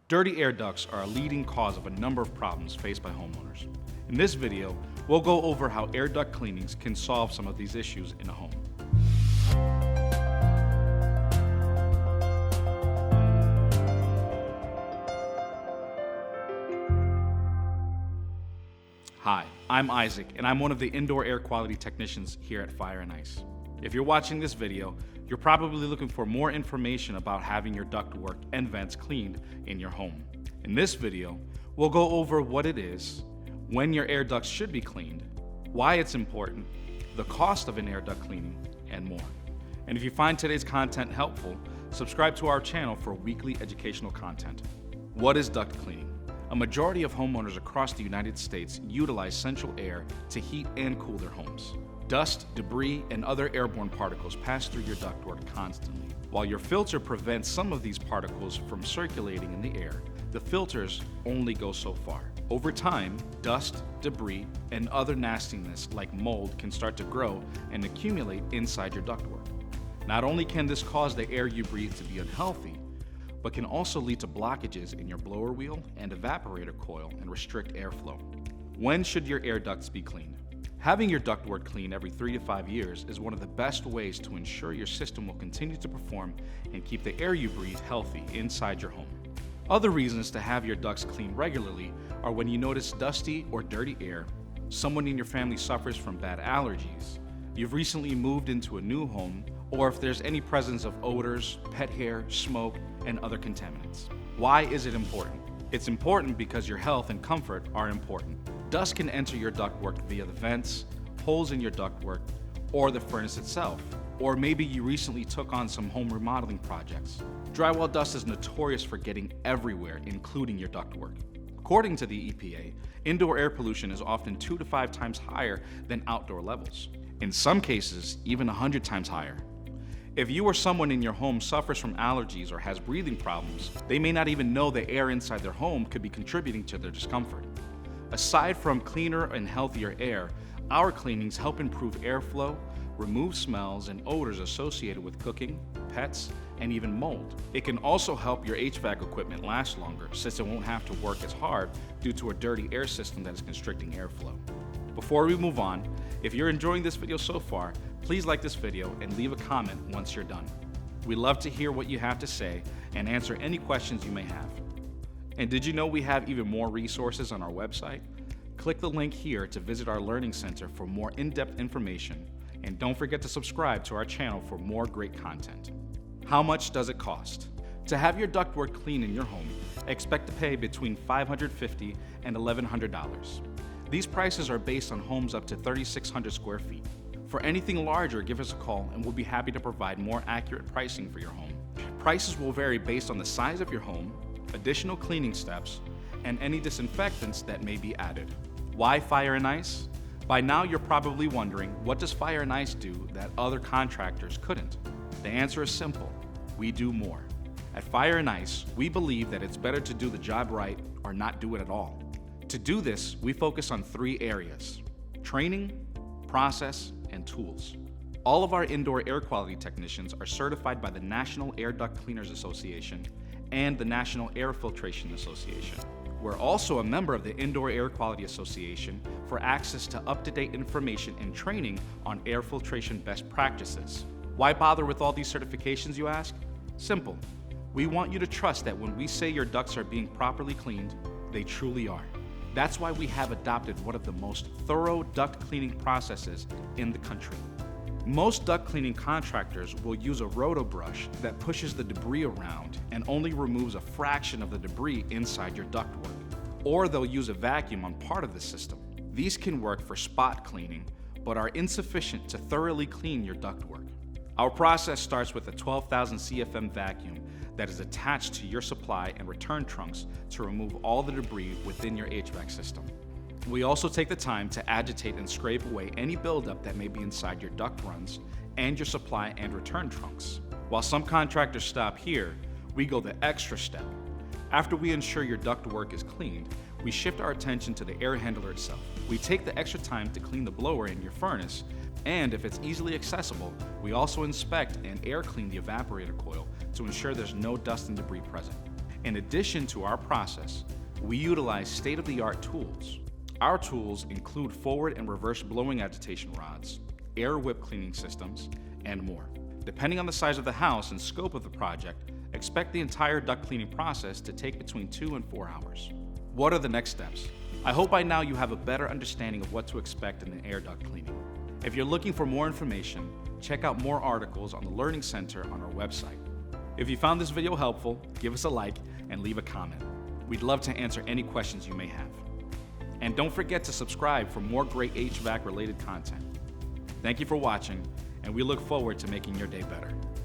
Dirty air ducts are a leading cause of a number of problems faced by homeowners. In this video, we'll go over how air duct cleanings can solve some of these issues in a home. Hi, I'm Isaac, and I'm one of the indoor air quality technicians here at Fire and Ice. If you're watching this video, you're probably looking for more information about having your ductwork and vents cleaned in your home. In this video, we'll go over what it is, when your air ducts should be cleaned, why it's important, the cost of an air duct cleaning, and more. And if you find today's content helpful, subscribe to our channel for weekly educational content. What is duct cleaning? A majority of homeowners across the United States utilize central air to heat and cool their homes. Dust, debris, and other airborne particles pass through your ductwork constantly. While your filter prevents some of these particles from circulating in the air, the filters only go so far. Over time, dust, debris, and other nastiness like mold can start to grow and accumulate inside your ductwork. Not only can this cause the air you breathe to be unhealthy, but can also lead to blockages in your blower wheel and evaporator coil and restrict airflow. When should your air ducts be cleaned? Having your ductwork cleaned every 3 to 5 years is one of the best ways to ensure your system will continue to perform and keep the air you breathe healthy inside your home. Other reasons to have your ducts cleaned regularly are when you notice dusty or dirty air, someone in your family suffers from bad allergies, you've recently moved into a new home, or if there's any presence of odors, pet hair, smoke, and other contaminants. Why is it important? It's important because your health and comfort are important. Dust can enter your ductwork via the vents, holes in your ductwork, or the furnace itself. Or maybe you recently took on some home remodeling projects. Drywall dust is notorious for getting everywhere, including your ductwork. According to the EPA, indoor air pollution is often 2 to 5 times higher than outdoor levels. In some cases, even 100 times higher. If you or someone in your home suffers from allergies or has breathing problems, they may not even know the air inside their home could be contributing to their discomfort. Aside from cleaner and healthier air, our cleanings help improve airflow, remove smells and odors associated with cooking, pets, and even mold. It can also help your HVAC equipment last longer since it won't have to work as hard due to a dirty air system that is constricting airflow. Before we move on, if you're enjoying this video so far, please like this video and leave a comment once you're done. We love to hear what you have to say and answer any questions you may have. And did you know we have even more resources on our website? Click the link here to visit our Learning Center for more in-depth information, and don't forget to subscribe to our channel for more great content. How much does it cost? To have your ductwork clean in your home, expect to pay between $550 and $1,100. These prices are based on homes up to 3,600 square feet. For anything larger, give us a call and we'll be happy to provide more accurate pricing for your home. Prices will vary based on the size of your home, additional cleaning steps, and any disinfectants that may be added. Why Fire and Ice? By now you're probably wondering, what does Fire and Ice do that other contractors couldn't? The answer is simple: we do more. At Fire and Ice, we believe that it's better to do the job right or not do it at all. To do this, we focus on 3 areas: training, process, and tools. All of our indoor air quality technicians are certified by the National Air Duct Cleaners Association and the National Air Filtration Association. We're also a member of the Indoor Air Quality Association for access to up-to-date information and training on air filtration best practices. Why bother with all these certifications, you ask? Simple. We want you to trust that when we say your ducts are being properly cleaned, they truly are. That's why we have adopted one of the most thorough duct cleaning processes in the country. Most duct cleaning contractors will use a roto brush that pushes the debris around and only removes a fraction of the debris inside your ductwork. Or they'll use a vacuum on part of the system. These can work for spot cleaning, but are insufficient to thoroughly clean your ductwork. Our process starts with a 12,000 CFM vacuum that is attached to your supply and return trunks to remove all the debris within your HVAC system. We also take the time to agitate and scrape away any buildup that may be inside your duct runs and your supply and return trunks. While some contractors stop here, we go the extra step. After we ensure your ductwork is cleaned, we shift our attention to the air handler itself. We take the extra time to clean the blower in your furnace, and if it's easily accessible, we also inspect and air clean the evaporator coil to ensure there's no dust and debris present. In addition to our process, we utilize state-of-the-art tools. Our tools include forward and reverse blowing agitation rods, air whip cleaning systems, and more. Depending on the size of the house and scope of the project, expect the entire duct cleaning process to take between 2 and 4 hours. What are the next steps? I hope by now you have a better understanding of what to expect in an air duct cleaning. If you're looking for more information, check out more articles on the Learning Center on our website. If you found this video helpful, give us a like and leave a comment. We'd love to answer any questions you may have. And don't forget to subscribe for more great HVAC related content. Thank you for watching, and we look forward to making your day better.